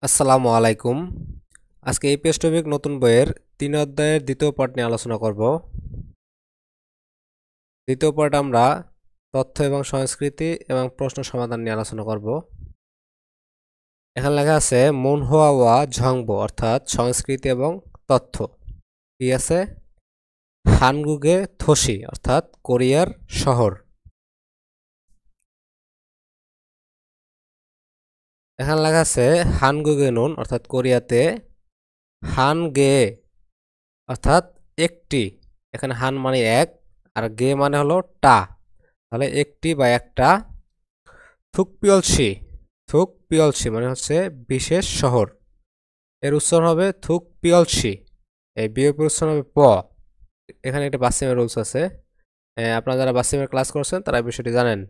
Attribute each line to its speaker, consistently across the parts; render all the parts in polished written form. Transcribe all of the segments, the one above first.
Speaker 1: আসসালামু আলাইকুম। আজকে এই পেজ টপিক নতুন বইয়ের 3 অধ্যায়ের দ্বিতীয় পার্ট নিয়ে আলোচনা করব। দ্বিতীয় পার্ট আমরা তথ্য এবং সংস্কৃতি এবং প্রশ্ন সমাধান নিয়ে আলোচনা করব। এখানে লেখা আছে মুনহোয়া ওয়া ঝংবো অর্থাৎ সংস্কৃতি এবং তথ্য। কি আছে? হানগুগে থোশি অর্থাৎ কোরিয়ার শহর। এখানে লেখা আছে হানগুগে নুন অর্থাৎ কোরিয়াতে হানগে অর্থাৎ একটি। এখানে হান মানে এক আর গে মানে হলো টা, তাহলে একটি বা একটা। থুকপিয়লসি, থুকপিয়লসি মানে হচ্ছে বিশেষ শহর। এর উচ্চারণ হবে থুকপিয়লসি, এই বিয়োগের উচ্চারণ হবে প। এখানে একটা বাসিমের রুলস আছে, আপনারা যারা বাসিমের ক্লাস করছেন তারা এই বিষয়টি জানেন।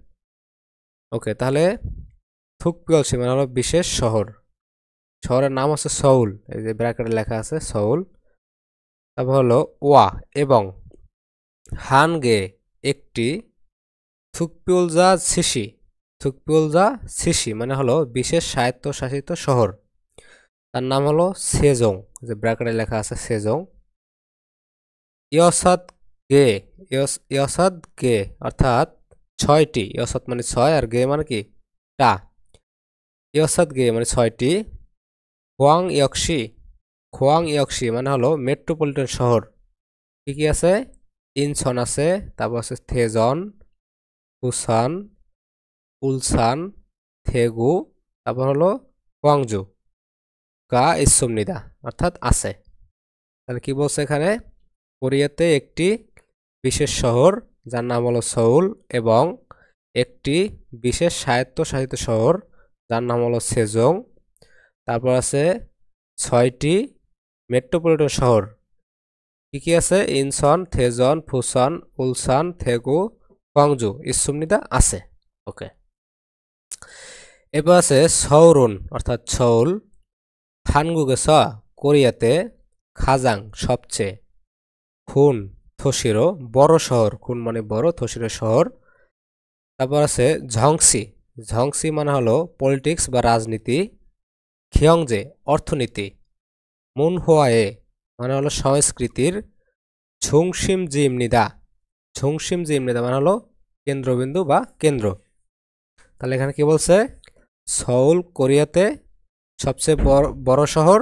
Speaker 1: ওকে, তাহলে থুকপিয়লসি মানে হলো বিশেষ শহর। শহরের নাম হচ্ছে সউল, এই যে ব্র্যাকেটে লেখা আছে সউল। তারপর হলো ওয়া এবং, হানগে একটি, থুকপিউলজা সিসি, থুকপিউলজা সিসি মানে হলো বিশেষ স্বায়ত্তশাসিত শহর। তার নাম হলো সেজং, যে ব্র্যাকেটে লেখা আছে সেজং। ইয়সাদ গে, ইয়সাদ গে অর্থাৎ ছয়টি। ইয়সাদ মানে ছয় আর গে মানে কি টা। ইয়সাদ গে মানে ছয়টি। খোয়াং ইয়কশি, খোয়াং ইয়কশি মানে হলো মেট্রোপলিটন শহর। কি কি আছে? ইনছন আছে, তারপর আছে থেজন, বুসান, উলসান, থেগু, তারপর হলো কোয়াংজু। গা ইসুমনিদা অর্থাৎ আছে। তাহলে কি বলছে এখানে? কোরিয়াতে একটি বিশেষ শহর যার নাম হলো সউল এবং একটি বিশেষ স্বায়ত্তশাসিত শহর যার নাম হলো সেজং। তারপর আছে ছয়টি মেট্রোপলিটন শহর। কি কি আছে? ইনসন, থেজন, ফুসান, উলসান, থেগু, কোয়াংজু, ইসুমনিদা আছে। ওকে, এরপর আছে সৌরুন অর্থাৎ সউল। হানগুগেসা কোরিয়াতে খাজাং সবচেয়ে, খুন থোশিরো বড় শহর, খুন মানে বড়, থোশিরো শহর। তারপর আছে ঝংসি, ঝংসি মানে হলো পলিটিক্স বা রাজনীতি। খিয়ংজে অর্থনীতি। মুনহোয়ায়ে মানে হলো সংস্কৃতির। ঝুংসিম জিমনিদা, ঝুংসিম জিমনিদা মানে হলো কেন্দ্রবিন্দু বা কেন্দ্র। তাহলে এখানে কি বলছে? সউল কোরিয়াতে সবচেয়ে বড় শহর,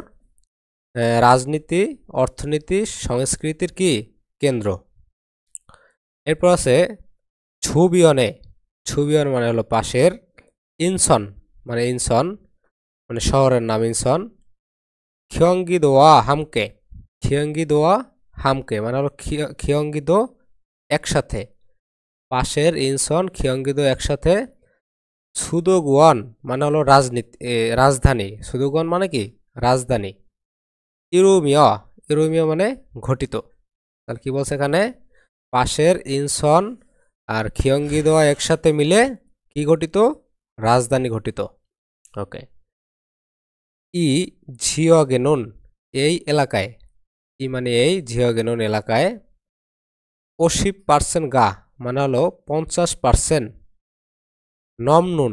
Speaker 1: রাজনীতি, অর্থনীতি, সংস্কৃতির কি কেন্দ্র। এরপর আছে ছুবিয়নে, ছুবিয়ন মানে হলো পাশের। ইনসন মানে ইনসন মানে শহরের নাম ইনসন। খিয়ঙ্গিদোয়া হামকে, খিয়ঙ্গিদোয়া হামকে মানে হলো খিয়ঙ্গিদো একসাথে, পাশের ইনসন খিয়ঙ্গিদো একসাথে। সুদোগুয়ান মানে হলো রাজধানী, সুদোগুয়ান মানে কি রাজধানী। ইরুমিয়া, ইরুমিয়া মানে ঘটিত। তাহলে কি বলছে এখানে? পাশের ইনসন আর খিয়ঙ্গিদোয়া একসাথে মিলে কি ঘটিত? রাজধানী ঘটিত। ওকে, ই ঝিয়গেনুন এই এলাকায়, ই মানে এই, ঝিয়গেনুন এলাকায়। 80% গা মানে হলো 50%। নমনুন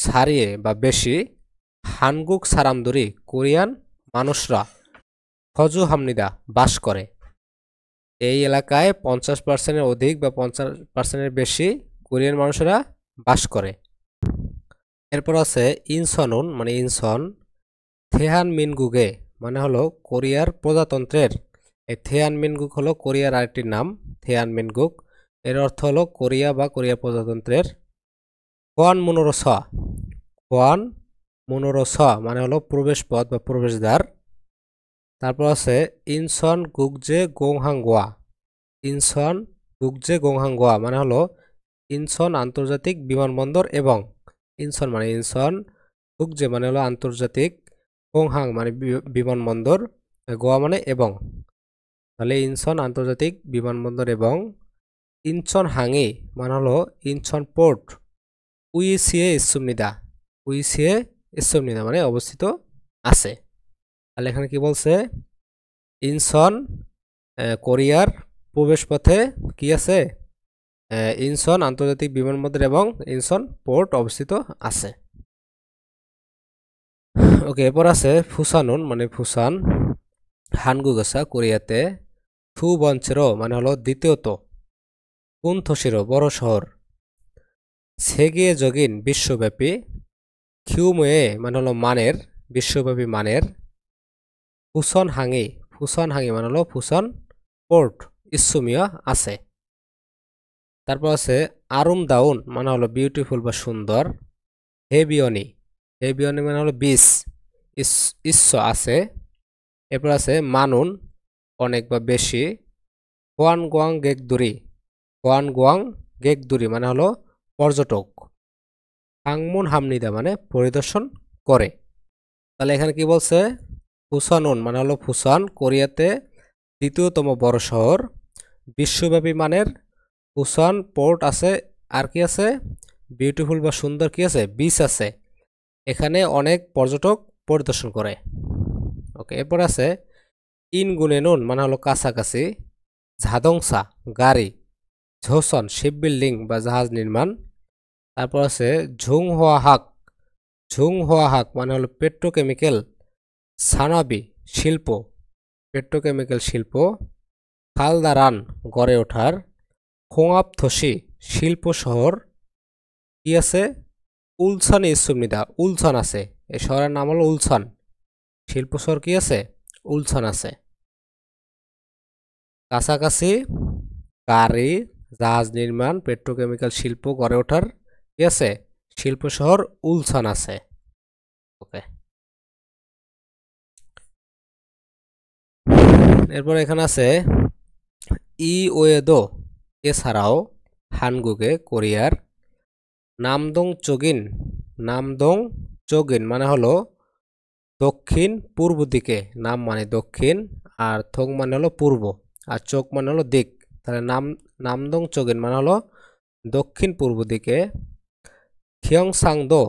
Speaker 1: ছাড়িয়ে বা বেশি। হানগুক সারামদুরি কোরিয়ান মানুষরা। ফজু হামনিদা বাস করে। এই এলাকায় 50%-এর অধিক বা 50%-এর বেশি কোরিয়ান মানুষেরা বাস করে। এরপর আছে ইনসনুন মানে ইনসন। থেহান মিনগুগে মানে হলো কোরিয়ার প্রজাতন্ত্রের। এই থেয়ান মিনগুক হলো কোরিয়ার আরেকটি নাম, থেয়ান মিনগুক। এর অর্থ হলো কোরিয়া বা কোরিয়া প্রজাতন্ত্রের। কোয়ান মুনোরস, কোয়ান মুনোরস মানে হলো প্রবেশ পথ বা প্রবেশদ্বার। তারপর আছে ইনসন গুকজে গোংহাঙ্গোয়া, ইনসন গুকজে গোংহাঙ্গোয়া মানে হলো ইনসন আন্তর্জাতিক বিমানবন্দর এবং, ইনসন মানে ইনসন, গুকজে মানে হলো আন্তর্জাতিক, গোংহাং মানে বিমানবন্দর, গোয়া মানে এবং। তাহলে ইনসন আন্তর্জাতিক বিমানবন্দর এবং। ইনচন হাঙি মানে হলো ইনচন পোর্ট। উইসিএ ইসুমনিদা, উইসিএ ইসুমনিদা মানে অবস্থিত আছে। তাহলে এখানে কি বলছে? ইনসন কোরিয়ার প্রবেশপথে কি আছে? ইনসন আন্তর্জাতিক বিমানবন্দর এবং ইনসন পোর্ট অবস্থিত আছে। ওকে, এরপর আছে ফুসানুন মানে ফুসান, হানগুগাসা কোরিয়াতে, থু বঞ্চেরো মানে হলো দ্বিতীয়ত, কুনথোশিরো বড় শহর, সেগিয়ে জগিন বিশ্বব্যাপী, কিউময়ে মানে হলো মানের, বিশ্বব্যাপী মানের, ফুসন হাঙি মানে হলো ফুসন পোর্ট, ইসুমিয়া আছে। তারপর আছে আরুম দাউন মানে হলো বিউটিফুল বা সুন্দর, হেবিয়নি, হেবিয়নি মানে হলো বিচ, ইস্য আছে। এরপর আছে মানুন অনেক বা বেশি, হোয়ান গোয়াং গেকদুরি, হোয়ান গোয়াং গেকদুরি মানে হলো পর্যটক, হাংমুন হামনিদা মানে পরিদর্শন করে। তাহলে এখানে কি বলছে, ফুসানুন মানে হলো ফুসান কোরিয়াতে দ্বিতীয়তম বড় শহর, বিশ্বব্যাপী মানের ফুসান পোর্ট আছে, আর কি আছে বিউটিফুল বা সুন্দর কি আছে বিচ আছে, এখানে অনেক পর্যটক পরিদর্শন করে। ওকে, এরপর আছে ইনগুনেনুন মানে হলো কাছাকাছি, ঝাদংসা গাড়ি, ঝোসন শিপ বিল্ডিং বা জাহাজ নির্মাণ। তারপর আছে ঝুংহোয়াহাক মানে হলো পেট্রোকেমিক্যাল, সানাবি শিল্প, পেট্রোকেমিক্যাল শিল্প, খালদারান গড়ে ওঠার, খোঙাপথসি শিল্প শহর, কি আছে উলছান ইসুমনিদা উলছান আছে, এই শহরের নাম হলো উলছান, শিল্প শহর কি আছে উলছান আছে। কাছাকাছি গাড়ি, জাহাজ নির্মাণ, পেট্রোকেমিক্যাল শিল্প গড়ে ওঠার কি আছে শিল্প শহর উলছান আছে। ওকে, এরপর এখানে আছে ই ওয়েদো, এছাড়াও হানগুকে কোরিয়ার, নামদং চোগিন মানে হলো দক্ষিণ পূর্ব দিকে, নাম মানে দক্ষিণ, আর থং মানে হলো পূর্ব, আর চোখ মানে হলো দিক, তাহলে নামদং চোগিন মানে হলো দক্ষিণ পূর্ব দিকে। খিয়ংসাংদো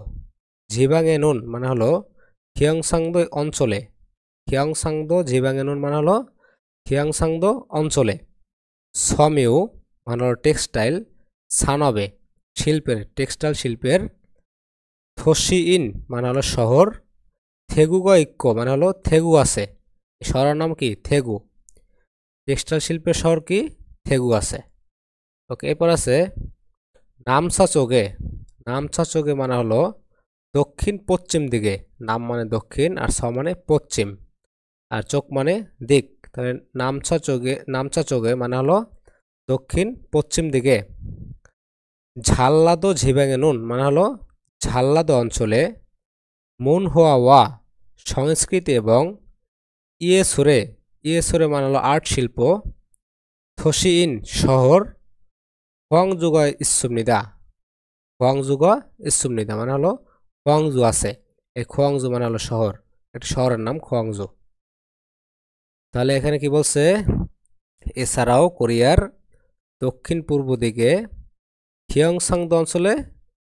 Speaker 1: জিবাঙেনুন মানে হলো খিয়ংসাংদো অঞ্চলে, খিয়ংসাংদো জিবাঙেনুন মানে হলো খিয়ংসাংদো অঞ্চলে। সমিউ মানে হলো টেক্সটাইল, সানবে শিল্পের, টেক্সটাইল শিল্পের। থোশিইন মানে হলো শহর, থেগুগা ইক্কো মানে হলো থেগু আছে, শহরের নাম কি থেগু, টেক্সটাইল শিল্পের শহর কি থেগু আছে। ওকে, এরপর আছে নামসাচোগে মানে হলো দক্ষিণ পশ্চিম দিকে, নাম মানে দক্ষিণ আর স মানে পশ্চিম, আর চোখ মানে দিক, তাহলে নামসাচোগে মানে হলো দক্ষিণ পশ্চিম দিকে। ঝাল্লাদো ঝিবাঙেনুন মানে হলো ঝাল্লাদো অঞ্চলে। মুনহোয়া সংস্কৃতি এবং ইয়েসুরে মানে হলো আর্ট শিল্প। থোশিইন শহর। হোয়াংজুগা ইসুমনিদা মানে হলো খোয়াংজু আছে, এই খোয়াংজু মানে হলো শহর, একটা শহরের নাম খোয়াংজু। তাহলে এখানে কি বলছে, এছাড়াও কোরিয়ার দক্ষিণ পূর্ব দিকে খিয়ংসাংদো অঞ্চলে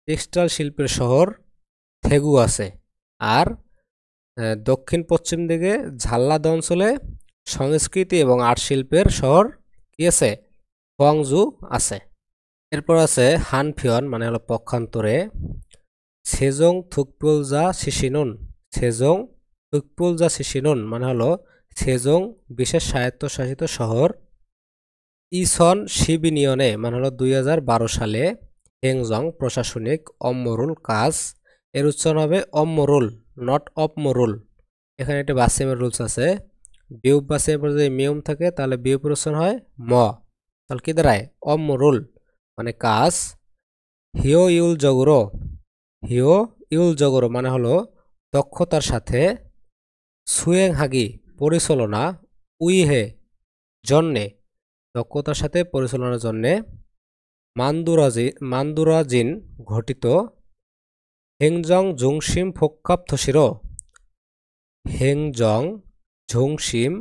Speaker 1: টেক্সটাইল শিল্পের শহর থেগু আছে, আর দক্ষিণ পশ্চিম দিকে ঝাল্লাদো অঞ্চলে সংস্কৃতি এবং আর্ট শিল্পের শহর কি আছে খোয়াংজু আছে। এরপর আছে হানফিয়ন মানে হলো পক্ষান্তরে, সেজং থুকপুলজা সিসিনুন মানে হলো সেজং বিশেষ স্বায়ত্তশাসিত শহর। ইসন শিবিনিয়নে মানে হলো 2012 সালে, হেংজং প্রশাসনিক অম্মরুল কাজ, এর উচ্চারণ হবে অম্মরুল নট অপমরুল, এখানে একটা বাসিমের রুলস আছে, বিউপ বাসিমের পর যদি মিয়ম থাকে তাহলে বিউপের উচ্চারণ হয় ম, তাহলে কি দাঁড়ায় অম্মরুল মানে কাজ। হিও ইউল জগরো মানে হলো দক্ষতার সাথে। সুয়েংহাগি পরিচালনা, উইহে জন্যে, দক্ষতার সাথে পরিচালনার জন্যে। মান্দুরাজিন ঘটিত। হেংজং জুংশিম ফোক্কাপথসিরো, হেংজং ঝুংশিম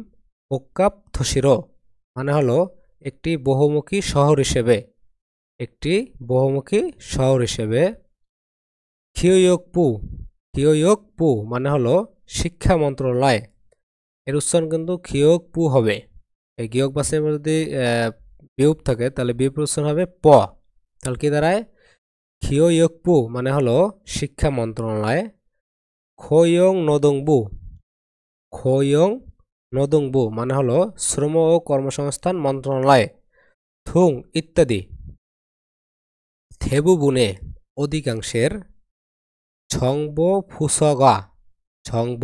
Speaker 1: ফোক্কাপথসিরো মানে হলো একটি বহুমুখী শহর হিসেবে। খিওইয়কপু মানে হলো শিক্ষা মন্ত্রণালয়, এর উচ্চারণ কিন্তু খিওকপু হবে, এই গিয়ক বাসের মধ্যে বিউপ থাকে তাহলে বিউপ উচ্চারণ হবে প, তাহলে কি দাঁড়ায় খিওইয়কপু মানে হলো শিক্ষা মন্ত্রণালয়। খোয়ং নদংবু, খোয়ং নদংবু মানে হলো শ্রম ও কর্মসংস্থান মন্ত্রণালয়, থুং ইত্যাদি। থেবুবুনে অধিকাংশের, ছংব ফুসগা, ছংব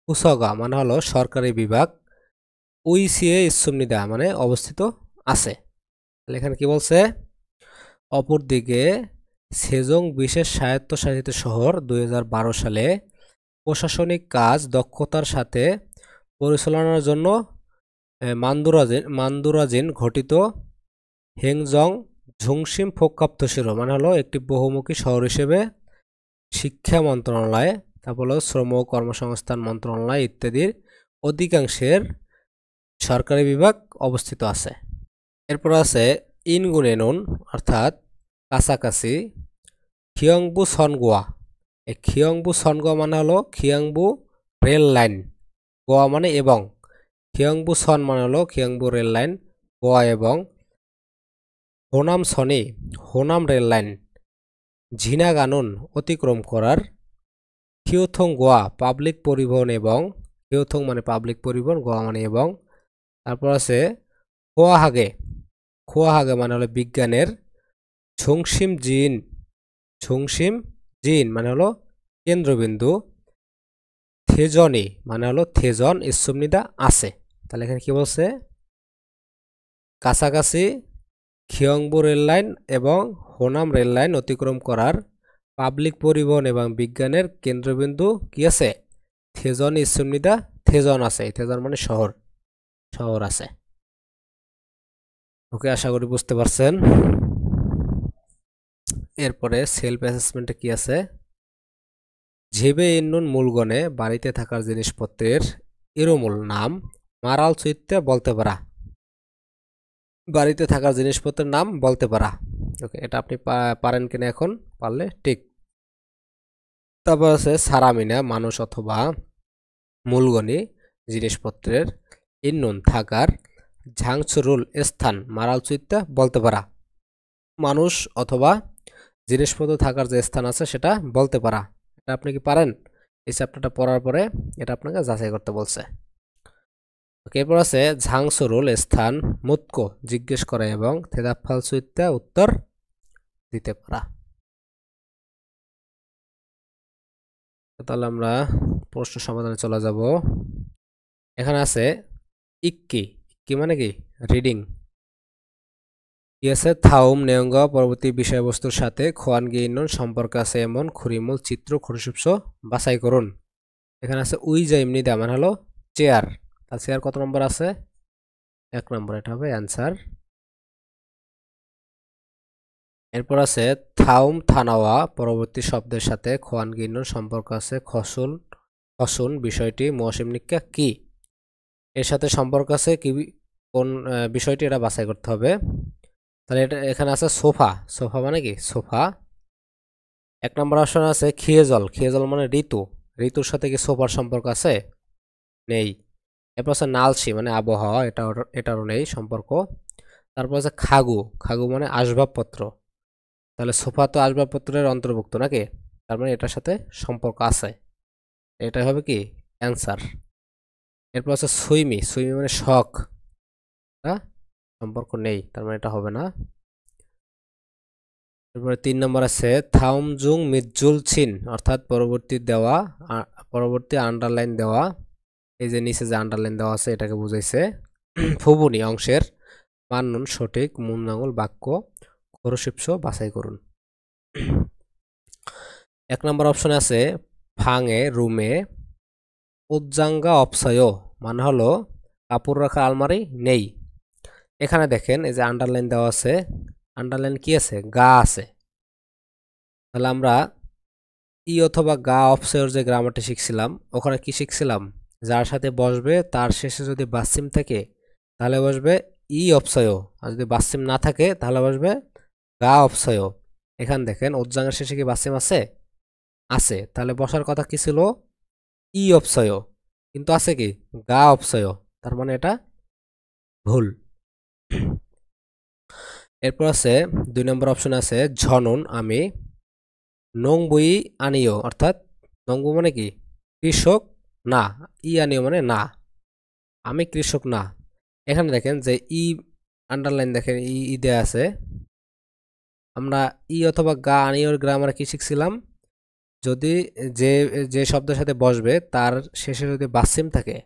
Speaker 1: ফুসগা মানে হলো সরকারি বিভাগ, উইসিয়ে ইসুমনিদা মানে অবস্থিত আছে। তাহলে এখানে কি বলছে, অপরদিকে সেজং বিশেষ স্বায়ত্তশাসিত শহর 2012 সালে প্রশাসনিক কাজ দক্ষতার সাথে পরিচালনার জন্য মান্দুরাজিন ঘটিত হেংজং ঝুংসিম ফোক্কাপ্তশিরো মানে হলো একটি বহুমুখী শহর হিসেবে শিক্ষা মন্ত্রণালয়, তারপর হলো শ্রম ও কর্মসংস্থান মন্ত্রণালয় ইত্যাদির অধিকাংশের সরকারি বিভাগ অবস্থিত আছে। এরপর আছে ইনগুনেনুন অর্থাৎ কাছাকাছি, খিয়ংবু সনগোয়া, এই খিয়ংবু সনগোয়া মানে হলো খিয়ংবু রেল লাইন, গোয়া মানে এবং, খিয়ংবু সন মানে হলো খিয়ংবু রেল লাইন গোয়া এবং, হোনাম সনি হোনাম রেল লাইন ঝিনাগানুন অতিক্রম করার, খিওথং গোয়া পাবলিক পরিবহন এবং, খিওথং মানে পাবলিক পরিবহন, গোয়া মানে এবং। তারপর আছে খোয়াহাগে, খোয়াহাগে মানে হলো বিজ্ঞানের, ঝুংসিম জিন, ঝুংসিম জিন মানে হলো কেন্দ্রবিন্দু, থেজনি মানে হলো থেজন ইসুমনিদা আছে। তাহলে এখানে কি বলছে, কাছাকাছি খিয়ংবু রেল লাইন এবং হোনাম রেল লাইন অতিক্রম করার, পাবলিক পরিবহন এবং বিজ্ঞানের কেন্দ্রবিন্দু কি আছে, থেজন ইসুমনিদা থেজন আছে, থেজন মানে শহর, শহর আছে। ওকে, আশা করি বুঝতে পারছেন। এরপরে সেলফ অ্যাসেসমেন্টে কি আছে, ঝেবে ইন্নুন মূলগণে বাড়িতে থাকার জিনিসপত্রের এরমূল নাম মারাল চৈত্যে বলতে পারা, বাড়িতে থাকার জিনিসপত্রের নাম বলতে পারা। ওকে, এটা আপনি পারেন কিনা এখন, পারলে ঠিক। তারপর আছে সারামিনা মানুষ অথবা মূলগণি জিনিসপত্রের ইন্নুন থাকার ঝাংচুরুল স্থান মারাল চৈত্যে বলতে পারা, মানুষ অথবা জিনিসপত্র থাকার যে স্থান আছে সেটা বলতে পারা। এটা আপনি কি পারেন? এই চ্যাপ্টারটা পড়ার পরে এটা আপনাকে যাচাই করতে বলছে। এরপর আছে ঝাংসুরুল স্থান মুতকো জিজ্ঞেস করা এবং থেদাফাল সুইত্যা উত্তর দিতে পারা। তাহলে আমরা প্রশ্ন সমাধানে চলে যাব। এখানে আছে ইক্কি, ইক্কি মানে কি রিডিং, কি আছে থাউম নেয়ঙ্গ পরবর্তী বিষয়বস্তুর সাথে খোয়ান গেইনন সম্পর্ক আছে এমন খুরিমূল চিত্র খুরুসুপস বাছাই করুন। এখানে আছে উইজা এমনিদা মানে হলো চেয়ার, তার চেয়ার কত নম্বর আছে, 1 নম্বর, এটা হবে অ্যান্সার। এরপর আছে থাউম থানাওয়া পরবর্তী শব্দের সাথে খোয়ান গিন্নর সম্পর্ক আছে খসুন, খসুন বিষয়টি মৌসিমনিকা কি, এর সাথে সম্পর্ক আছে কি কোন বিষয়টি, এটা বাছাই করতে হবে। তাহলে এটা এখানে আছে সোফা, সোফা মানে কি সোফা। 1 নম্বর অপশন আছে খিয়েজল, খিয়েজল মানে ঋতু, ঋতুর সাথে কি সোফার সম্পর্ক আছে, নেই। এরপর আছে নালসি মানে আবহাওয়া, এটারও নেই সম্পর্ক। তারপর আছে খাগু, খাগু মানে আসবাবপত্র, তাহলে সোফা তো আসবাবপত্রের অন্তর্ভুক্ত নাকি, তার মানে এটার সাথে সম্পর্ক আছে, এটা হবে কি অ্যান্সার। এরপর আছে সুইমি, সুইমি মানে শখ, সম্পর্ক নেই, তার মানে এটা হবে না। এরপরে 3 নম্বর আছে থাউমজুং মিজুল ছিন অর্থাৎ পরবর্তী আন্ডারলাইন দেওয়া, এই যে নিচে যে আন্ডারলাইন দেওয়া আছে এটাকে বুঝাইছে। ফুবুনি অংশের মাননুন সঠিক মূলনাঙ্গল বাক্য খরশিপস বাছাই করুন। 1 নম্বর অপশনে আছে ফাঙে রুমে উজ্জাঙ্গা অপসয় মানে হলো কাপড় রাখা আলমারি নেই। এখানে দেখেন এই যে আন্ডারলাইন দেওয়া আছে, আন্ডারলাইন কি আছে, গা আছে। তাহলে আমরা ই অথবা গা অপসয়র যে গ্রামারটি শিখছিলাম ওখানে কি শিখছিলাম, যার সাথে বসবে তার শেষে যদি বাসিম থাকে তাহলে বসবে ই অপসয়, আর যদি বাসিম না থাকে তাহলে বসবে গা অপসয়। এখানে দেখেন উজ্জাঙ্গের শেষে কি বাসিম আছে, আছে, তাহলে বসার কথা কি ছিল ই অপসয়, কিন্তু আছে কি গা অপসয়, তার মানে এটা ভুল। এরপর আছে 2 নম্বর অপশন আছে ঝনন আমি নং বই আনিও অর্থাৎ নংবু মানে কি কৃষক না, ই আনিও মানে না, আমি কৃষক না। এখানে দেখেন যে ই আন্ডারলাইন দেখেন ই দেয়া আছে। আমরা ই অথবা গা আনিওর গ্রামার কি শিখছিলাম, যদি যে যে শব্দের সাথে বসবে তার শেষে যদি বাসিম থাকে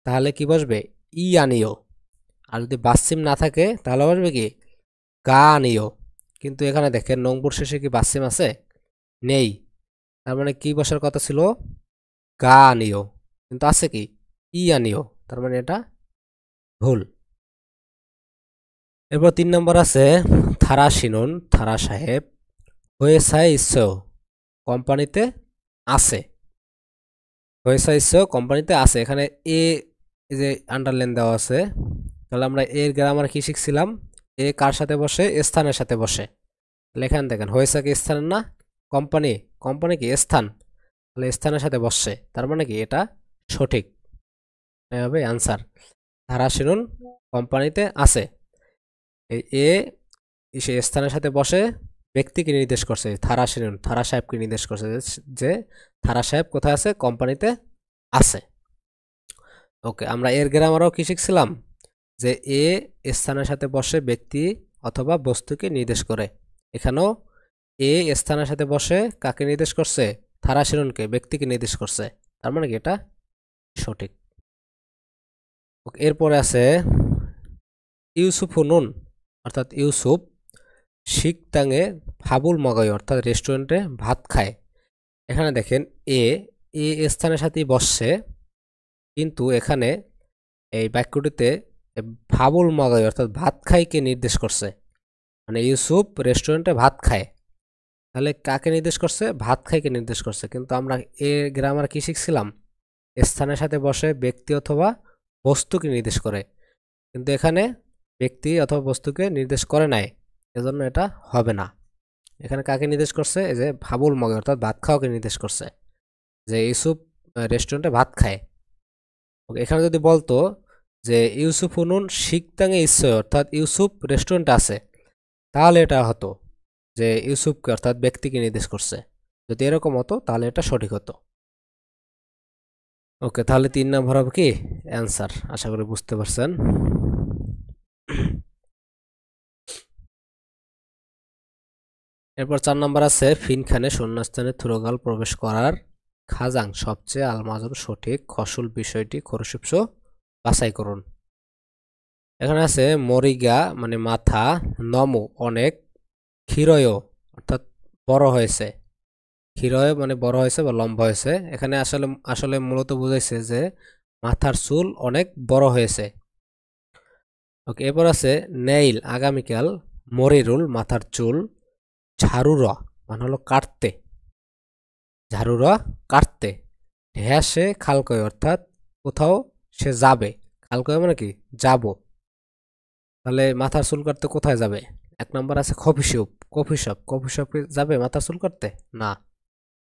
Speaker 1: তাহলে কি বসবে ই আনিও, আর যদি বাসিম না থাকে তাহলে বসবে কি গা আনিও। কিন্তু এখানে দেখেন নংপুর শেষে কি বাসিম আছে, নেই, তার মানে কি বসার কথা ছিল গা আনিও, কিন্তু আছে কি ই আনিও, তার মানে এটা ভুল। এরপর 3 নম্বর আছে থারা শিনুন থারা সাহেব হয়েছায় ইচ্ছেও কোম্পানিতে আছে, হয়েছায় ইচ্ছেও কোম্পানিতে আছে। এখানে এ এই যে আন্ডারলাইন দেওয়া আছে, তাহলে আমরা এর গ্রামার কি শিখছিলাম, এ কার সাথে বসে স্থানের সাথে বসে। লেখান দেখেন হয়েছে কি স্থানের না, কোম্পানি, কোম্পানি কি স্থান, তাহলে স্থানের সাথে বসছে, তার মানে কি এটা সঠিক, হবে অ্যান্সার। ধারা শিরুন কোম্পানিতে আছে, এই এ সে স্থানের সাথে বসে ব্যক্তিকে নির্দেশ করছে, থারা শিরুন থারা সাহেবকে নির্দেশ করছে যে থারা সাহেব কোথায় আছে, কোম্পানিতে আছে। ওকে, আমরা এর গ্রামারও কি শিখছিলাম, যে এ স্থানের সাথে বসে ব্যক্তি অথবা বস্তুকে নির্দেশ করে। এখানেও এ স্থানের সাথে বসে কাকে নির্দেশ করছে, থারা শিরুনকে ব্যক্তিকে নির্দেশ করছে, তার মানে কি এটা সঠিক। এরপরে আছে ইউসুফ নুন অর্থাৎ ইউসুফ শিকতাঙে ফাবুল মগাই অর্থাৎ রেস্টুরেন্টে ভাত খায়। এখানে দেখেন এ এ স্থানের সাথেই বসছে, কিন্তু এখানে এই বাক্যটিতে ফাবুল মগাই অর্থাৎ ভাত খাইকে নির্দেশ করছে, মানে ইউসুফ রেস্টুরেন্টে ভাত খায়, তাহলে কাকে নির্দেশ করছে, ভাত খাইকে নির্দেশ করছে। কিন্তু আমরা এ গ্রামার কি শিখছিলাম, স্থানের সাথে বসে ব্যক্তি অথবা বস্তুকে নির্দেশ করে, কিন্তু এখানে ব্যক্তি অথবা বস্তুকে নির্দেশ করে নাই, এজন্য এটা হবে না। এখানে কাকে নির্দেশ করছে, এই যে ভাবুল মগে অর্থাৎ ভাত খাওয়াকে নির্দেশ করছে, যে ইউসুফ রেস্টুরেন্টে ভাত খায়। এখানে যদি বলতো যে ইউসুফ নুন শিকতাঙে ইচ্ছয় অর্থাৎ ইউসুফ রেস্টুরেন্টে আছে, তাহলে এটা হতো যে ইউসুফকে অর্থাৎ ব্যক্তিকে নির্দেশ করছে। যদি এরকম হতো তাহলে এটা সঠিক হতো। ওকে, তাহলে 3 নম্বর হবে কি অ্যান্সার, আশা করি বুঝতে পারছেন। এরপর 4 নম্বর আছে ফিনখানে শূন্যস্থানে থুরগাল প্রবেশ করার খাজাং সবচেয়ে আলমাজুর সঠিক খসুল বিষয়টি খরশিপস বাছাই করুন। এখানে আছে মরিগা মানে মাথা, নমু অনেক, ক্ষীরয় অর্থাৎ বড় হয়েছে, ক্ষীরয় মানে বড় হয়েছে বা লম্বা হয়েছে। এখানে আসলে আসলে মূলত বুঝাইছে যে মাথার চুল অনেক বড় হয়েছে। ওকে, এরপর আছে নেইল আগামীকাল, মরিরুল মাথার চুল, ঝাড়ুরা মানে হলো কাটতে, ঝাড়ুরা কাটতে, ঢেসে খালকয় অর্থাৎ কোথাও সে যাবে, খালকয় মানে কি যাব, তাহলে মাথার চুল কাটতে কোথায় যাবে। 1 নম্বর আছে coffee shop, coffee shop, coffee শপে যাবে মাথার চুল কাটতে না।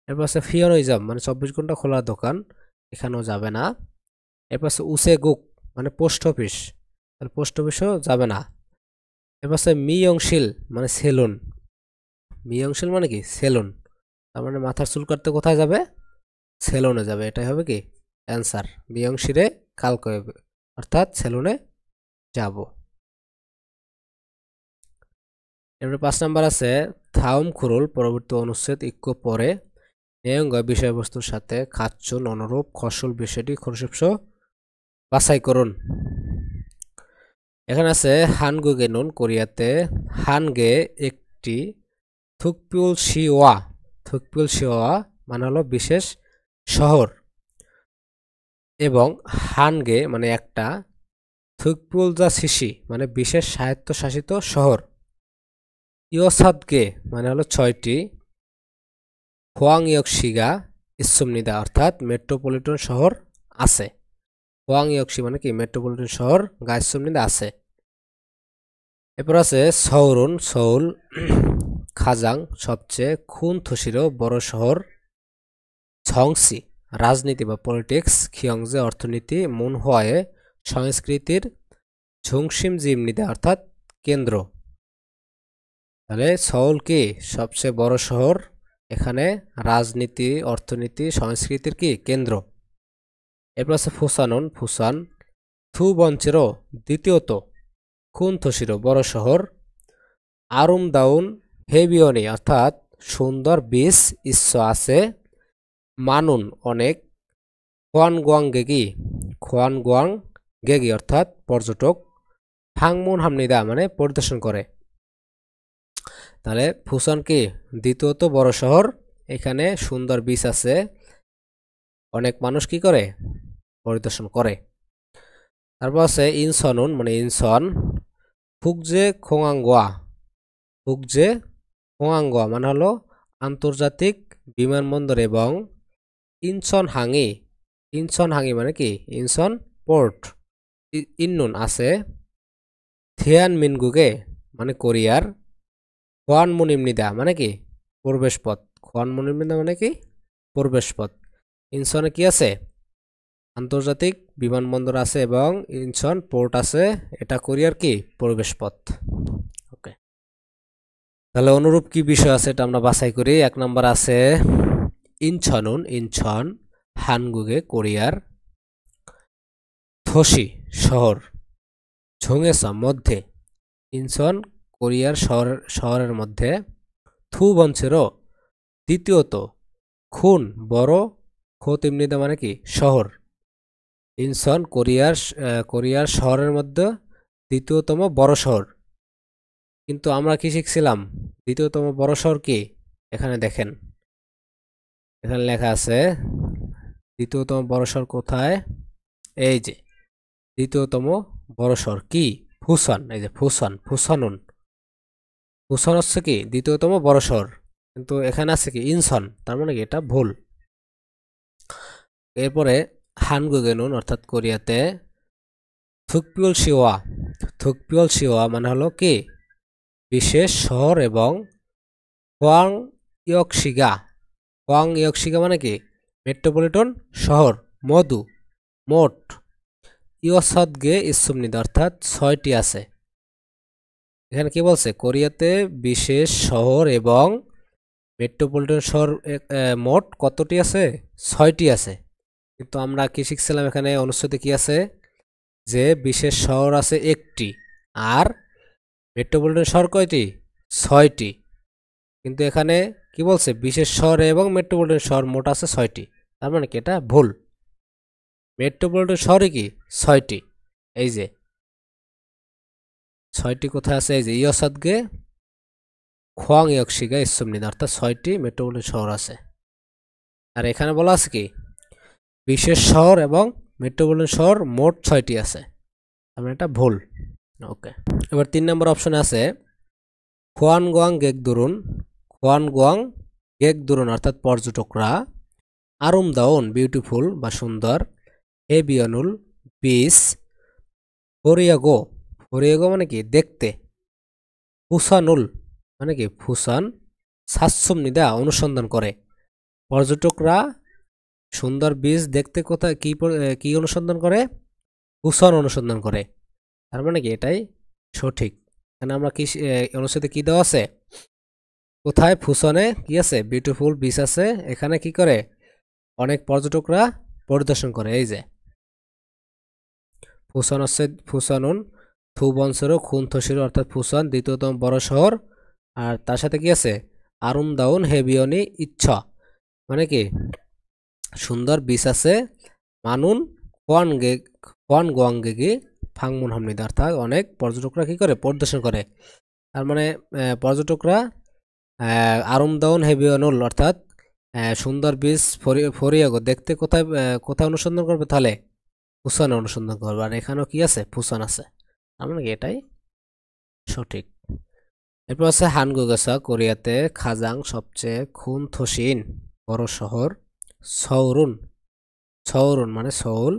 Speaker 1: এরপর আছে ফিওরইজম মানে 24 ঘন্টা খোলা দোকান, এখানেও যাবে না। এরপর আছে উসে গুক মানে পোস্ট অফিস, তাহলে পোস্ট অফিসও যাবে না। এরপর আছে মিয়ংশিল মানে সেলুন, মিয়ংশিল মানে কি সেলুন, তার মানে মাথার চুল কাটতে কোথায় যাবে, সেলুনে যাবে, এটাই হবে কি অ্যান্সার। মিয়ংশিরে কাল করবে অর্থাৎ সেলুনে যাব। এরপরে 5 নাম্বার আছে থাউম খুরুল পরবর্তী অনুচ্ছেদ ইক্কো পরে নেয়ঙ্গ বিষয়বস্তুর সাথে খাচ্ছুন অনুরূপ খসল বিষয়টি খরশিপস বাছাই করুন। এখানে আছে হানগুগে নুন কোরিয়াতে হানগে একটি থুকপিউল শিওয়া, থুকপিউল শিওয়া মানে হলো বিশেষ শহর, এবং হানগে মানে একটা, থুকপুল যা সিসি মানে বিশেষ স্বায়ত্তশাসিত শহর, ইয়োসাদগে মানে হলো 6টি, হোয়াংইয়কশিগা ইসুমনিদা অর্থাৎ মেট্রোপলিটন শহর আছে, হোয়াংইয়কশি মানে কি মেট্রোপলিটন শহর গা ইসুমনিদা আছে। এরপর আছে সৌরুন সৌল, খাজাং সবচেয়ে খুন থসিরও বড় শহর, ঝংসি রাজনীতি বা পলিটিক্স, খিয়ংজে অর্থনীতি, মুনহোয়ায়ে সংস্কৃতির, ঝুংসিম জিমনিদা অর্থাৎ কেন্দ্র। তাহলে সৌল কি সবচেয়ে বড় শহর এখানে রাজনীতি, অর্থনীতি, সংস্কৃতির কি কেন্দ্র। এরপর আছে ফুসানুন, ফুসান। থুবঞ্চেরও দ্বিতীয়ত, খুনথোসিরও বড় শহর। আরুমদাউন হেবিয়নি অর্থাৎ সুন্দর বীজ ইস্য আছে। মানুন অনেক। খোয়ানগুয়াং গেগি, খোয়ানগুয়াং গেগি অর্থাৎ পর্যটক। ফাংমুন হামনিদা মানে পরিদর্শন করে। তাহলে ফুসান কি দ্বিতীয়ত বড় শহর, এখানে সুন্দর বীজ আছে, অনেক মানুষ কি করে পরিদর্শন করে। তারপর আছে ইনসনুন মানে ইনসন। ফুকজে খোয়াংগোয়া, ফুকজে খোয়াংগোয়া মানে হলো আন্তর্জাতিক বিমানবন্দর। এবং ইনসন হাঙি, ইনসন হাঙি মানে কি ইনসন পোর্ট। ইন্নুন আছে। থিয়ান মিনগুগে মানে কোরিয়ার। খোয়ান মুনিমনিদা মানে কি প্রবেশ পথ, খোয়ান মুনিমনিদা মানে কি প্রবেশ পথ। ইনসনে কি আছে আন্তর্জাতিক বিমানবন্দর আছে এবং ইনসন পোর্ট আছে, এটা কোরিয়ার কি প্রবেশ পথ। ওকে, তাহলে অনুরূপ কি বিষয় আছে এটা আমরা বাছাই করি। 1 নম্বর আছে ইনছনুন, ইনছন হানগুগে কোরিয়ার। থোসি শহর, ঝোংএসা মধ্যে, ইনছন কোরিয়ার শহরের মধ্যে। থুবঞ্চেরও দ্বিতীয়ত, খুন বড়, খোতিমনিদা মানে কি শহর। ইনসন কোরিয়ার শহরের মধ্যে দ্বিতীয়তম বড় শহর। কিন্তু আমরা কি শিখছিলাম দ্বিতীয়তম বড় শহর কি, এখানে দেখেন এখানে লেখা আছে দ্বিতীয়তম বড় শহর কোথায়, এই যে দ্বিতীয়তম বড় শহর কি ফুসান। এই যে ফুসান, ফুসানুন, ফুসান হচ্ছে কি দ্বিতীয়তম বড় শহর, কিন্তু এখানে আছে কি ইনসন, তার মানে কি এটা ভুল। এরপরে হানগুগেনুন অর্থাৎ কোরিয়াতে। থুকপিওল শিওয়া, থুকপিওল শিওয়া মানে হলো কি বিশেষ শহর। এবং হোয়াং ইয়কশিগা, হোয়াং ইয়কশিগা মানে কি মেট্রোপলিটন শহর। মধু মোট ইয়সদগে ইসুমনিদা অর্থাৎ 6টি আছে। এখানে কি বলছে কোরিয়াতে বিশেষ শহর এবং মেট্রোপলিটন শহর মোট কতটি আছে 6টি আছে। কিন্তু আমরা কি শিখছিলাম এখানে অনুচ্ছেদে কি আছে যে বিশেষ শহর আছে 1টি আর মেট্রোপলিটন শহর কয়টি 6টি। কিন্তু এখানে কি বলছে বিশেষ শহর এবং মেট্রোপলিটন শহর মোট আছে 6টি, তার মানে কি এটা ভুল। মেট্রোপলিটন শহরে কি 6টি, এই যে 6টি কোথায় আছে, এই যে ইয়সাদগে খোয়াং ইয়কশিগা ইসুমনিদা অর্থাৎ 6টি মেট্রোপলিটন শহর আছে। আর এখানে বলা আছে কি বিশেষ শহর এবং মেট্রোপলিটন শহর মোট 6টি আছে, তার মানে এটা ভুল। ওকে, এবার 3 নম্বর অপশনে আছে খোয়ানগুয়াং গেকদুরুন, খোয়ানগুয়াং গেকদুরুন অর্থাৎ পর্যটকরা। আরুমদাউন বিউটিফুল বা সুন্দর। হেবিয়নুল বিচ। ফরিয়াগো, ফরিয়াগো মানে কি দেখতে। ফুসানুল মানে কি ফুসান সাতসুমনিদা অনুসন্ধান করে। পর্যটকরা সুন্দর বীজ দেখতে কোথায় কি অনুসন্ধান করে, ফুসান অনুসন্ধান করে, তার মানে কি এটাই সঠিক। এখানে আমরা কি অনুচ্ছেদে কি দেওয়া আছে কোথায় ফুসনে কি আছে বিউটিফুল বিচ আছে, এখানে কি করে অনেক পর্যটকরা পরিদর্শন করে। এই যে ফুসান হচ্ছে ফুসানুন থুবনসেরো খুনথোসিরো অর্থাৎ ফুসান দ্বিতীয়তম বড় শহর। আর তার সাথে কি আছে আরুমদাউন হেবিয়নি ইচ্ছা মানে কি সুন্দর বিচ আছে। মানুন কোয়ান গোয়াঙ্গেগি ফাংমুন হামনিদা অর্থাৎ অনেক পর্যটকরা কি করে পরিদর্শন করে। তার মানে পর্যটকরা আরুমদাউন হেবিয়নুল অর্থাৎ সুন্দর বীজ ফরিয়াগো দেখতে কোথায় কোথায় অনুসন্ধান করবে, তাহলে ফুসানে অনুসন্ধান করবে। আর এখানেও কি আছে ফুসান আছে, তার মানে এটাই সঠিক। এরপর আছে হানগুগেসা কোরিয়াতে খাজাং সবচেয়ে খুনথোসিন বড় শহর। সৌরুন, সৌরুন মানে সৌল।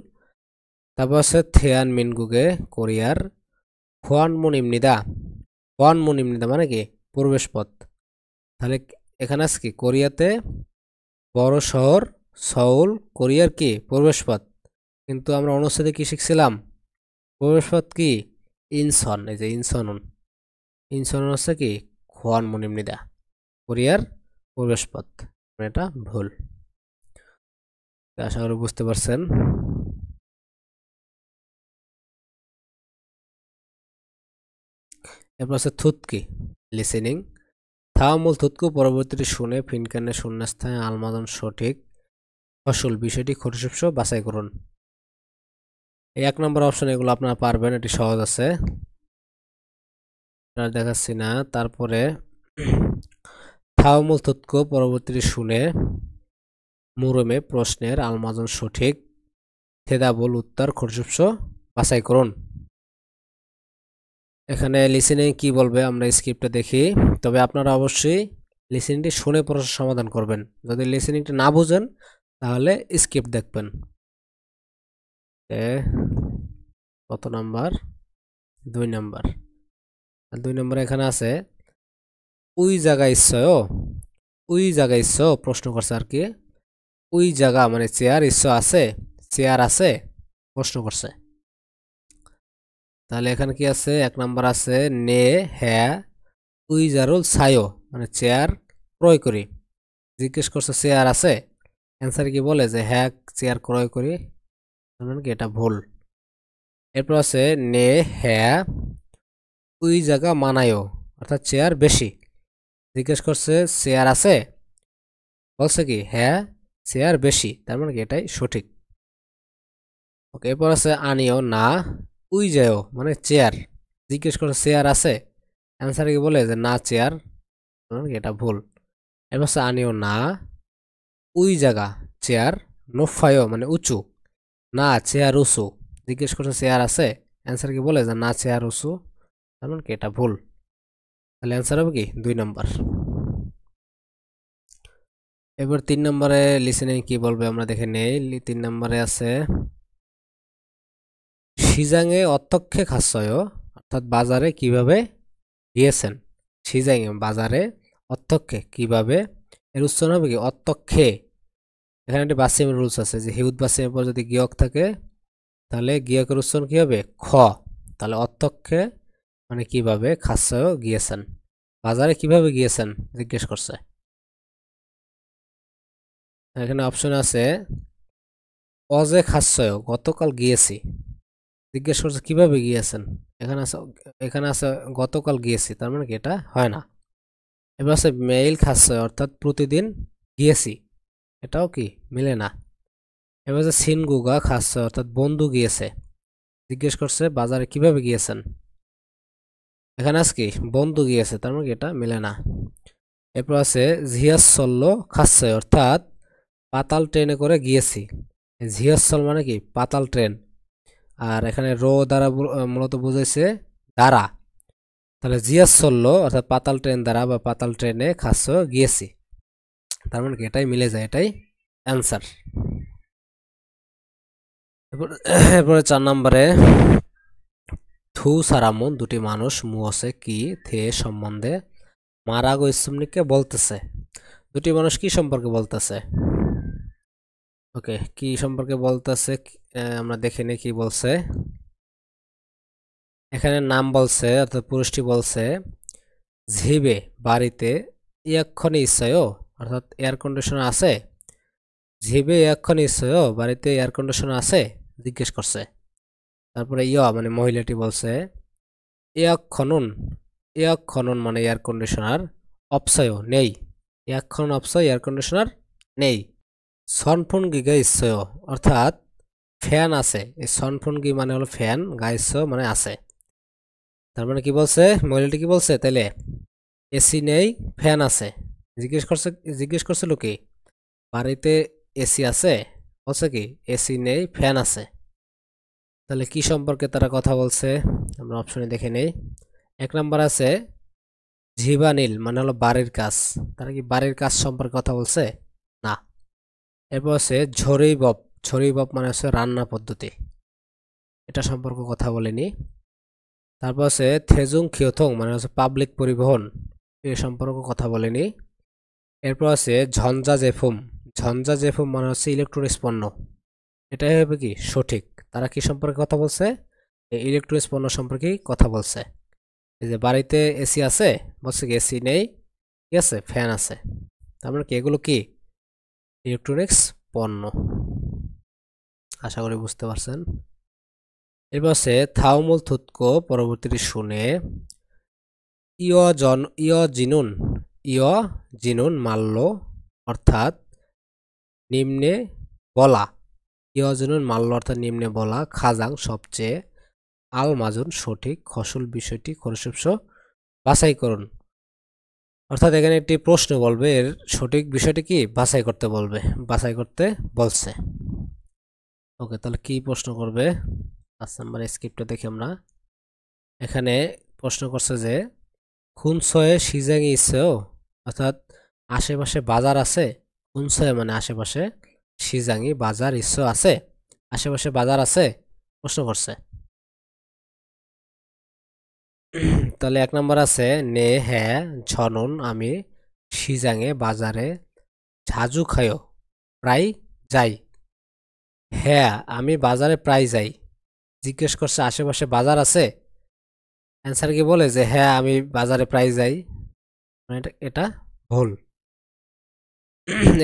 Speaker 1: তারপর আছে থেয়ান মিনগুগে কোরিয়ার। হোয়ানমুনিমনিদা, হোয়ানমুনিমনিদা মানে কি প্রবেশ পথ। তাহলে এখানে আছে কি কোরিয়াতে বড় শহর সৌল কোরিয়ার কি প্রবেশ পথ। কিন্তু আমরা অনুচ্ছেদে কি শিখছিলাম প্রবেশ পথ কি ইনসন, এই যে ইনসনুন, ইনসনুন হচ্ছে কি হোয়ানমুনিমনিদা কোরিয়ার প্রবেশপথ, এটা ভুল। আশা করি বুঝতে পারছেন। এরপর আছে থুতকি, লিসেনিং। থাওয়ামূল থুতকু পরবর্তীটি শুনে ফিনকানে শূন্যস্থানে আলমাদন সঠিক ফসল বিষয়টি খুঁটিসুটি বাছাই করুন। এই 1 নম্বর অপশন, এগুলো আপনারা পারবেন, এটি সহজ আছে, দেখাচ্ছি না। তারপরে থাওয়ামূল থুতকু পরবর্তীটি শুনে মুরমে প্রশ্নের আলমাদন সঠিক থেদাবুল উত্তর খুঁটিসুটি বাছাই করুন। এখানে লিসেনিং কি বলবে আমরা স্ক্রিপ্টে দেখি, তবে আপনারা অবশ্যই লিসেনিংটি শুনে প্রশ্ন সমাধান করবেন। যদি লিসেনিংটা না বুঝেন তাহলে স্ক্রিপ্ট দেখবেন। কত নাম্বার? 2 নাম্বার। 2 নম্বরে এখানে আছে ওই জায়গায় ইচ্ছয়, ওই জায়গায় ইচ্ছ প্রশ্ন করছে আর কি। ওই জায়গা মানে চেয়ার, ইচ্ছ আছে, চেয়ার আছে প্রশ্ন করছে। তাহলে এখানে কি আছে? 1 নাম্বার আছে নে হ্যাঁ উই জারুল ছায়ো, মানে চেয়ার ক্রয় করি। জিজ্ঞেস করছে চেয়ার আছে, অ্যান্সার কি বলে যে হ্যাঁ চেয়ার ক্রয় করি, মানে কি এটা ভুল। এরপর আছে নে হ্যাঁ ওই জায়গা মানায়ও, অর্থাৎ চেয়ার বেশি। জিজ্ঞেস করছে চেয়ার আছে, বলছে কি হ্যাঁ চেয়ার বেশি, তার মানে কি এটাই সঠিক। ওকে, এরপর আছে আনিও না উই যায়ও, মানে চেয়ার। জিজ্ঞেস করছে চেয়ার আছে, অ্যান্সার কি বলে যে না চেয়ার, মানে কি এটা ভুল। এরপর আছে আনিও না উই জায়গা চেয়ার নোফায়ও, মানে উঁচু, না চেয়ার উঁচু। জিজ্ঞেস করছে চেয়ার আছে, অ্যান্সার কি বলে যে না চেয়ার উঁচু, তার মানে কি এটা ভুল। তাহলে অ্যান্সার হবে কি 2 নম্বর। এবার 3 নম্বরে লিসেনিং কি বলবে আমরা দেখে নেই। 3 নম্বরে আছে সিজাঙে অত্যক্ষে খাচ্ছয়, অর্থাৎ বাজারে কিভাবে গিয়েছেন। সিজাঙে বাজারে, অত্যক্ষে কিভাবে, এর উচ্চারণ হবে কি অত্যক্ষে। এখানে একটি বাসিমের রুলস আছে যে হিউদ বাসিমের পর যদি গিয়ক থাকে তাহলে গিয়কের উচ্চারণ কি হবে খ। তাহলে অত্যক্ষে মানে কিভাবে, খাচ্ছয় গিয়েছেন, বাজারে কিভাবে গিয়েছেন জিজ্ঞেস করছে। এখানে অপশন আছে অজে খাচ্ছয়, গতকাল গিয়েছি। জিজ্ঞেস করছে কিভাবে গিয়েছেন, এখানে আছে গতকাল গিয়েছি, তার মানে কি এটা হয় না। এবার আছে মেইল খাচ্ছয়, অর্থাৎ প্রতিদিন গিয়েছি, এটাও কি মিলে না। এবার আছে সিনগুগা খাচ্ছয়, অর্থাৎ বন্ধু গিয়েছে। জিজ্ঞেস করছে বাজারে কিভাবে গিয়েছেন, এখানে আছে কি বন্ধু গিয়েছে, তার মানে কি এটা মিলে না। এরপর আছে ঝিয়াসল্ল খাচ্ছয়, অর্থাৎ পাতাল ট্রেনে করে গিয়েছি। ঝিয়াসল মানে কি পাতাল ট্রেন, আর এখানে রো দ্বারা মূলত বুঝাইছে দ্বারা। তাহলে জিয়াসল্ল অর্থাৎ পাতাল ট্রেন দ্বারা বা পাতাল ট্রেনে খাচ্ছ গিয়েছি, তার মানে কি এটাই মিলে যায়, এটাই অ্যান্সার। এরপরে 4 নম্বরে থু সারামন দুটি মানুষ মুহসে কি থে সম্বন্ধে মারাগো ইসুমনিকে বলতেছে। দুটি মানুষ কি সম্পর্কে বলতেছে? ওকে, কি সম্পর্কে বলতেছে আমরা দেখে নিই কি বলছে। এখানে নাম বলছে, অর্থাৎ পুরুষটি বলছে ঝিবে বাড়িতে ইয়াক্ষণে ইচ্ছায়ও, অর্থাৎ এয়ার কন্ডিশনার আছে। ঝিবে ইয়াক্ষণে ইচ্ছায়ও, বাড়িতে এয়ার কন্ডিশনার আছে জিজ্ঞেস করছে। তারপরে মানে মহিলাটি বলছে ইয়াক্ষণুন, ইয়াক্ষণুন মানে এয়ার কন্ডিশনার, অপসয় নেই, ইয়াক্ষণ অপসয় এয়ার কন্ডিশনার নেই। সনফুন গিগা ইচ্ছয়, অর্থাৎ ফ্যান আছে। এই সনফুন গি মানে হলো ফ্যান, গাইছ মানে আছে। তার মানে কি বলছে মহিলাটি, কি বলছে তাইলে এসি নেই ফ্যান আছে। জিজ্ঞেস করছিল কি বাড়িতে এসি আছে, বলছে কি এসি নেই ফ্যান আছে। তাহলে কি সম্পর্কে তারা কথা বলছে আমরা অপশনে দেখে নেই। 1 নম্বর আছে ঝিবানিল মানে হলো বাড়ির কাজ, তারা কি বাড়ির কাজ সম্পর্কে কথা বলছে না। এরপর আছে ঝরিবব, ঝরিবব মানে হচ্ছে রান্না পদ্ধতি, এটা সম্পর্কে কথা বলেনি। তারপর আছে থেজুং খিওথং মানে হচ্ছে পাবলিক পরিবহন, এ সম্পর্কে কথা বলেনি। এরপর আছে ঝঞ্ঝা জেফুম, ঝঞ্ঝা জেফুম মানে হচ্ছে ইলেকট্রনিক্স পণ্য, এটাই হবে কি সঠিক। তারা কি সম্পর্কে কথা বলছে? ইলেকট্রনিক্স পণ্য সম্পর্কে কথা বলছে। এই যে বাড়িতে এসি আছে, বলছে কি এসি নেই, ঠিক আছে ফ্যান আছে। তার মানে কি এগুলো কি ইলেকট্রনিক্স পণ্য। আশা করি বুঝতে পারছেন। এরপর আছে থাউমুল থুতকো পরবর্তীটি শুনে ইয় জিনুন মাল্য অর্থাৎ নিম্নে বলা নিম্নে বলা খাজাং সবচেয়ে আল মাজুন সঠিক খসল বিষয়টি খরশস্য বাছাই করুন। অর্থাৎ এখানে একটি প্রশ্ন বলবে, এর সঠিক বিষয়টি কি বাছাই করতে বলবে, বাছাই করতে বলছে। ওকে, তাহলে কি প্রশ্ন করবে? 5 নাম্বার স্ক্রিপ্টটা দেখি আমরা। এখানে প্রশ্ন করছে যে খুনসয়ে সিজাং ইসেও, অর্থাৎ আশেপাশে বাজার আছে। খুনসয়ে মানে আশেপাশে, সিজাঙি বাজার ইসেও আছে, আশেপাশে বাজার আছে প্রশ্ন করছে। তাহলে 1 নম্বর আছে নে হ্যাঁ ঝনন আমি সিজাঙে বাজারে ঝাজু খায়ো প্রায় যাই। হ্যাঁ আমি বাজারে প্রায় যাই, জিজ্ঞেস করছে আশেপাশে বাজার আছে। অ্যান্সার কি বলে যে হ্যাঁ আমি বাজারে প্রায় যাই, মানে এটা ভুল।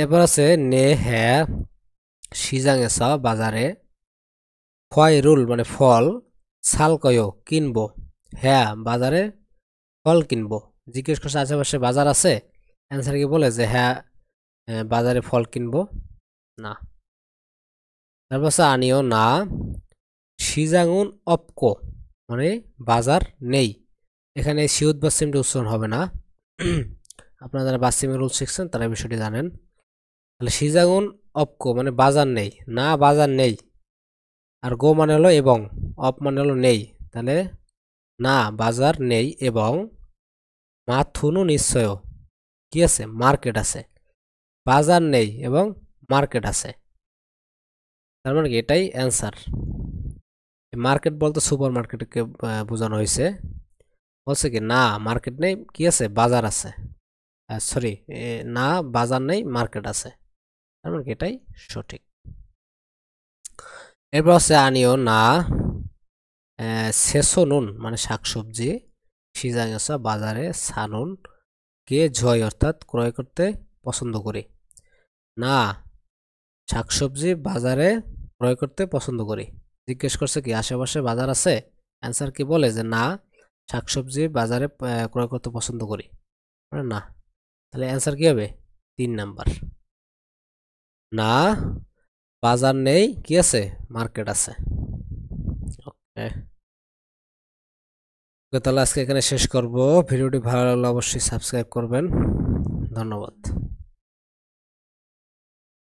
Speaker 1: এরপর আছে নে হ্যাঁ সিজাঙেসা বাজারে ফয় রুল মানে ফল সাল কয়ো কিনবো। হ্যাঁ বাজারে ফল কিনবো, জিজ্ঞেস করছে আশেপাশে বাজার আছে। অ্যান্সার কি বলে যে হ্যাঁ বাজারে ফল কিনবো না। তারপর আছে আনিও না সিজাঙুন অপকো মানে বাজার নেই। এখানে সিউদ বাসিমটা উচ্চারণ হবে না। আপনারা যারা বাসিমের রুল শিখছেন তারা এই বিষয়টি জানেন। তাহলে সিজাঙুন অপকো মানে বাজার নেই, না বাজার নেই। আর গো মানে হলো এবং, অপ মানে হলো নেই। তাহলে না বাজার নেই এবং মাথুনু নিশ্চয় কি আছে মার্কেট আছে। বাজার নেই এবং মার্কেট আছে, তার মানে কি এটাই অ্যান্সার। মার্কেট বলতে সুপার মার্কেটকে বোঝানো হয়েছে। বলছে কি না মার্কেট নেই, কি আছে বাজার আছে। সরি, না বাজার নেই মার্কেট আছে, তার মানে কি এটাই সঠিক। এরপর হচ্ছে আনিও না সেসনুন মানে শাকসবজি সিজাঙেসা বাজারে সানুন কে জয় অর্থাৎ ক্রয় করতে পছন্দ করি। না শাকসবজি বাজারে ক্রয় করতে পছন্দ করি, জিজ্ঞেস করছে কি আশেপাশে বাজার আছে। অ্যান্সার কি বলে যে না শাকসবজি বাজারে ক্রয় করতে পছন্দ করি, মানে না। তাহলে অ্যান্সার কি হবে 3 নাম্বার, না বাজার নেই কি আছে মার্কেট আছে। ওকে, তাহলে আজকে এখানে শেষ করব। ভিডিওটি ভালো লাগলে অবশ্যই সাবস্ক্রাইব করবেন। ধন্যবাদ।